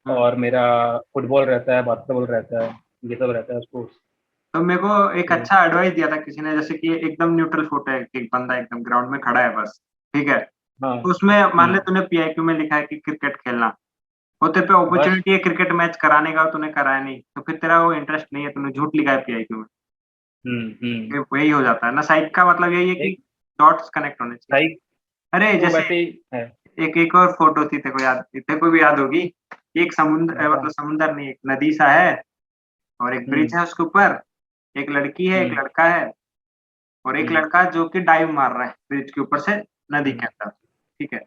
हम्म। और मेरा फुटबॉल रहता है, बास्केटबॉल रहता है, ये सब रहता है स्पोर्ट्स। तो मेरे को एक तो अच्छा एडवाइस दिया था किसी ने, जैसे कि एकदम न्यूट्रल फोटो है, एक बंदा एकदम ग्राउंड में खड़ा है बस, ठीक है। हाँ। तो उसमें मान ले तूने पीआईक्यू में लिखा है कि क्रिकेट खेलना, और तेरे पे बस। अपॉर्चुनिटी है क्रिकेट मैच कराने का, तूने कराया नहीं, तो फिर तेरा वो इंटरेस्ट नहीं है, तूने झूठ लिखा है पीआईक्यू में। हम्म। ये वही हो जाता है ना, साइक का मतलब यही है कि एक डॉट्स कनेक्ट होने चाहिए। सही, अरे वो जैसे वैसे ही है। एक एक और फोटो थी, तेरे को भी याद होगी। एक समुद्र बता। मतलब समुद्र नहीं, एक नदी सा है, और एक ब्रिज हम्म है उसके ऊपर, एक लड़की है, एक हम्म लड़का है, और एक हम्म लड़का जो कि डाइव मार रहा है ब्रिज के ऊपर से नदी के हम्म। अंदर, ठीक है।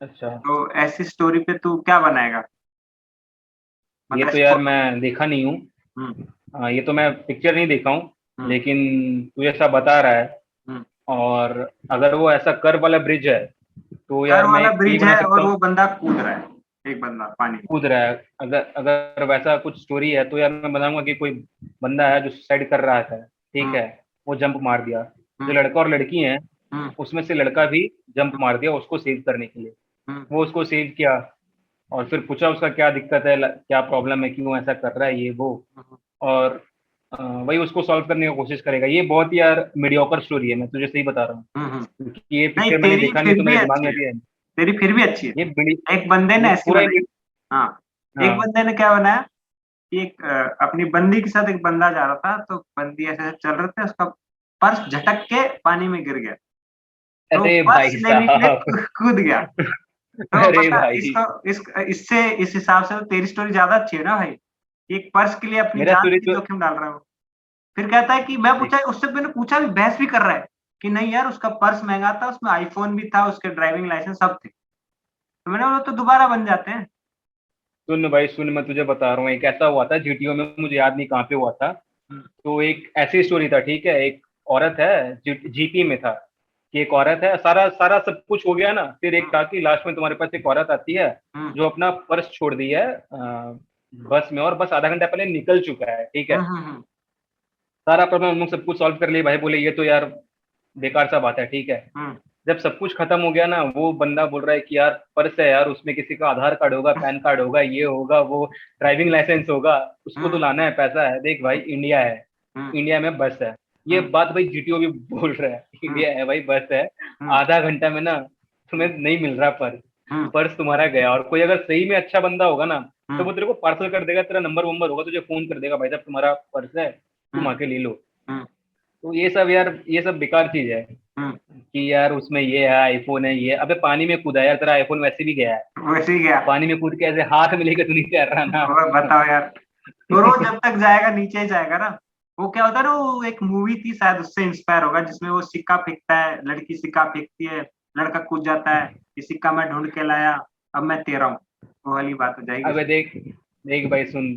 अच्छा। तो ऐसी स्टोरी पे तू क्या बनाएगा, ये मतलब तो ऐसी यार फोटो। मैं देखा नहीं हूँ। हम्म, हाँ, ये तो मैं पिक्चर नहीं देखा हूँ, हम्म, लेकिन तू ऐसा बता रहा है। हम्म। और अगर वो ऐसा कर्व वाला ब्रिज है, तो कार यार मैं वाला एक ये ब्रिज बना है सकता और हूँ। वो बंदा कूद रहा है, एक बंदा पानी में। कूद रहा है, अगर अगर वैसा कुछ स्टोरी है तो यार मैं बताऊंगा कि कोई बंदा है जो सुसाइड कर रहा था, ठीक हम्म, है, वो जंप मार दिया। जो हम्म, लड़का और लड़की हैं, हम्म, उसमें से लड़का भी जंप मार दिया उसको सेव करने के लिए। हम्म, वो उसको सेव किया, और फिर पूछा उसका क्या दिक्कत है, क्या प्रॉब्लम है, क्यों ऐसा कर रहा है ये वो। हम्म, और वही उसको सॉल्व करने की कोशिश करेगा। ये बहुत ही यार मीडियोकर स्टोरी है, मैं तुझे सही बता रहा हूँ, क्योंकि ये नहीं, पिक्चर मैंने तेरी देखा नहीं फिर तो भी मेरे दिमाग अच्छी में है, भी है। तेरी फिर भी अच्छी है। ये बड़ी, एक बंदे ने ये ऐसी पूरा ही बनाई। हाँ, एक हाँ। बंदे ने क्या बनाया कि एक अपनी बंदी के साथ एक बंदा जा रहा था, तो बंदी ऐसे ऐसे चल रहे थे, उसका पर्स झटक के पानी में गिर गया, तो अरे पर्स भाई लेने के लिए साहब। कूद गया। तो अरे बता भाई, इसको, इससे इस हिसाब से तो तेरी स्टोरी ज्यादा अच्छी है ना भाई, कि एक पर्स के लिए अपनी मेरा जान स्टोरी की तो जोखिम डाल रहा हूँ। फिर कहता है कि मैं देख, पूछा, उससे मैंने पूछा भी, बहस भी कर रहा है कि नहीं यार, उसका पर्स महंगा था, उसमें आईफोन भी था, उसके ड्राइविंग लाइसेंस सब थे। तो मैंने बोला तो दोबारा बन जाते हैं। सुन भाई सुन, मैं तुझे बता रहा हूँ, एक ऐसा हुआ था जीटीओ में, मुझे याद नहीं कहाँ पे हुआ था। हम्म, तो एक ऐसी स्टोरी था, ठीक है, एक औरत है, जीपी में था कि एक औरत है, सारा सारा सब कुछ हो गया ना, फिर एक हम्म, था कि लास्ट में तुम्हारे पास एक औरत आती है हम्म, जो अपना पर्स छोड़ दी है बस में, और बस आधा घंटा पहले निकल चुका है, ठीक है। हम्म, सारा प्रॉब्लम हम लोग सब कुछ सॉल्व कर लिए भाई, बोले ये तो यार बेकार सा बात है, ठीक है। हम्म, जब सब कुछ खत्म हो गया ना, वो बंदा बोल रहा है कि यार पर्स है यार, उसमें किसी का आधार कार्ड होगा, पैन कार्ड होगा, ये होगा, वो ड्राइविंग लाइसेंस होगा, उसको तो हम्म लाना है, पैसा है, देख भाई इंडिया है, हम्म इंडिया में बस है। ये हम्म बात भाई जीटीओ भी बोल रहा है, हम्म इंडिया है भाई, बस है, हम्म आधा घंटा में ना तुम्हें नहीं मिल रहा पर्स, हम्म पर्स तुम्हारा गया। और कोई अगर सही में अच्छा बंदा होगा ना, तो हम्म वो तेरे को पार्सल कर देगा, तेरा नंबर वंबर होगा, तुझे फोन कर देगा, भाई साहब तुम्हारा पर्स है, तुम हम्म आके ले लो। हम्म तो ये सब यार, ये सब बेकार चीज है हम्म कि यार उसमें ये है, आईफोन है, ये अबे पानी में कूदा यार, तेरा आईफोन वैसे भी गया है, वैसे ही गया। पानी में कूद के ऐसे हाथ में लेके तो नहीं तैर रहा ना। और बताओ यार, और वो जब तक जाएगा नीचे ही जाएगा ना। वो क्या होता है ना, वो एक मूवी थी शायद, उससे इंस्पायर होगा, जिसमें वो सिक्का फेंकता है, लड़की सिक्का फेंकती है, लड़का कूद जाता है, ये सिक्का मैं ढूंढ के लाया, अब मैं तेरा हूँ। वो वाली बात हो जाएगी अबे उसमें। देख, देख भाई सुन,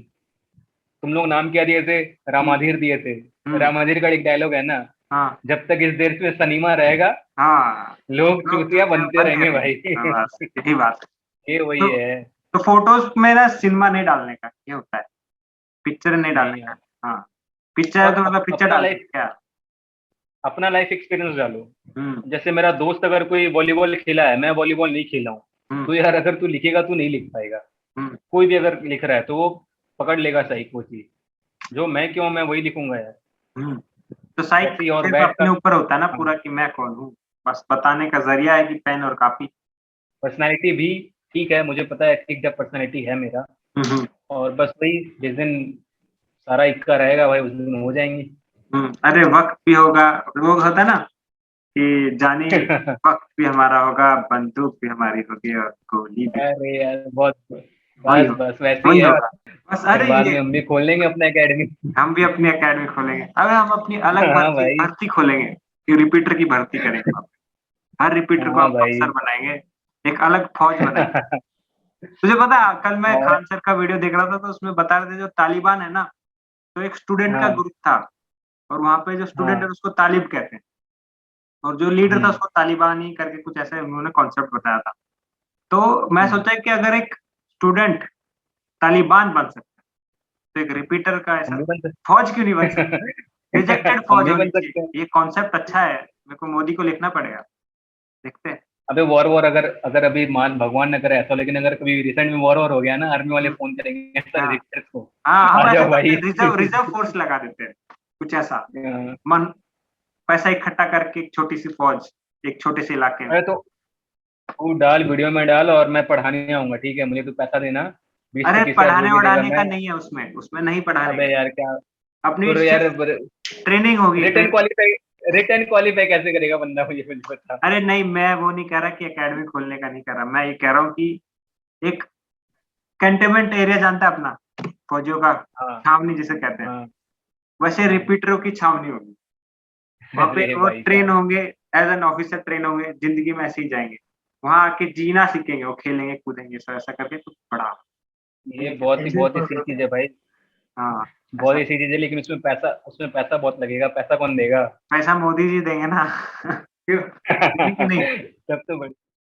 तुम लोग नाम क्या दिए थे, हम्म रामाधीर दिए थे। हम्म, रामाधीर का एक डायलॉग है ना, हाँ जब तक इस देश में सनीमा रहेगा, हाँ, लोग लोग चूतिया चूतिया बनते बनते रहेंगे रहेंगे। भाई। हाँ, बस यही बात है। ये वही तो है। तो फोटोज में ना सिनेमा नहीं डालने का ये होता है, पिक्चर नहीं डालने नहीं का। यार, हाँ, पिक्चर है और तो मतलब पिक्चर अपना डाल दो लाइफ, क्या। अपना लाइफ एक्सपीरियंस डालो। हम्म जैसे मेरा दोस्त अगर कोई वॉलीबॉल खेला है, मैं वॉलीबॉल नहीं खेला हूँ, हम्म तो यार अगर तू लिखेगा तू नहीं लिख पाएगा। हम्म कोई भी अगर लिख रहा है तो वो पकड़ लेगा सही को चीज, जो मैं क्यों, मैं वही लिखूंगा यार। हम्म। तो साइक ऐसे ही और सिर्फ बैट का, अपने ऊपर होता है ना हाँ, पूरा, कि मैं कौन हूँ। बस बताने का जरिया है कि पेन और कापी। पर्सनैलिटी भी ठीक है, मुझे पता है ठीक जब पर्सनैलिटी है मेरा। हम्म और बस वही, जिस दिन सारा इक्का रहेगा भाई, उस दिन हो जाएंगे। अरे वक्त भी होगा, वो होता है ना कि जाने, वक्त भी हमारा होगा, बंदूक भी हमारी होगी, और गोली भी। अरे यार बहुत, वही बस होगा, बस वैसे ही वही है। होगा। बस फिर अरे बाद ये, में हम भी खोल लेंगे अपना एकेडमी। हम भी अपनी एकेडमी खोलेंगे। अबे हम अपनी अलग हाँ भर्ती भाई, भर्ती खोलेंगे, कि रिपीटर की भर्ती करेंगे वहाँ पे। हर रिपीटर को हाँ हम भाई। अफसर बनाएंगे, एक अलग फौज बनाएंगे। तुझे पता है, कल मैं और खान सर का वीडियो देख रहा था, तो उसमें बता रहे थे जो तालिबान है ना, तो एक स्टूडेंट का हाँ ग्रुप था, और वहां पे जो स्टूडेंट है हाँ, उसको तालिब कहते हैं, और जो लीडर था हम्म उसको तालिबानी करके कुछ ऐसे उन्होंने कॉन्सेप्ट बताया था। तो मैं हम्म, सोचा कि अगर एक स्टूडेंट तालिबान बन सकता है, तो एक रिपीटर का हम ऐसा भी बन फौज क्यों नहीं बन सकता। रिजेक्टेड हम फौज भी होनी बन सकते हैं। चाहिए। ये कॉन्सेप्ट अच्छा है, मेरे को मोदी को लिखना पड़ेगा। देखते हैं। अबे वॉर वॉर, अगर अगर अभी मान भगवान न करे ऐसा, लेकिन अगर कभी रिसेंट में वॉर वॉर हो गया ना, आर्मी वाले हम्म, फोन करेंगे सर हाँ रिसेंट को, हाँ, हम आ ऐसा जाओ करते भाई। हैं, रिजर्व रिजर्व फोर्स लगा देते हैं, कुछ ऐसा। हाँ, मन, पैसा इकट्ठा करके एक छोटी सी फौज, एक छोटे से इलाके में। अरे तो तू डाल, वीडियो में डाल, और मैं पढ़ाने आऊंगा, ठीक है, मुझे तू पैसा देना, 20 अरे 25 हजार जो पढ़ाने भी देगा वढ़ाने का मैं। नहीं है उसमें, उसमें नहीं पढ़ाने अबे का। यार क्या, अपनी तो यार सिर्फ ट्रेनिंग होगी, return training. Qualify, return qualify कैसे करेगा बंदा, मुझे कुछ बता। अरे नहीं, मैं वो नहीं कह रहा कि एकेडमी खोलने का नहीं कह रहा, मैं ये कह रहा हूँ कि एक कंटेनमेंट एरिया जानता है अपना, फौजियों का हाँ छावनी जिसे कहते हैं, हाँ वैसे हाँ। रिपीटरों की छावनी होगी। वहां पे अरे वो भाई ट्रेन साहब, होंगे, एज एन ऑफिसर ट्रेन होंगे, जिंदगी में ऐसे ही जाएंगे। वहां आके जीना सीखेंगे, वो खेलेंगे कूदेंगे, सब ऐसा करके कुछ बड़ा। ये बहुत ही सही चीज है भाई, हाँ, बहुत ऐसा। ही सही चीज है, लेकिन उसमें पैसा बहुत लगेगा, पैसा कौन देगा। पैसा मोदी जी देंगे ना। क्यों, देंगे कि नहीं। तब तो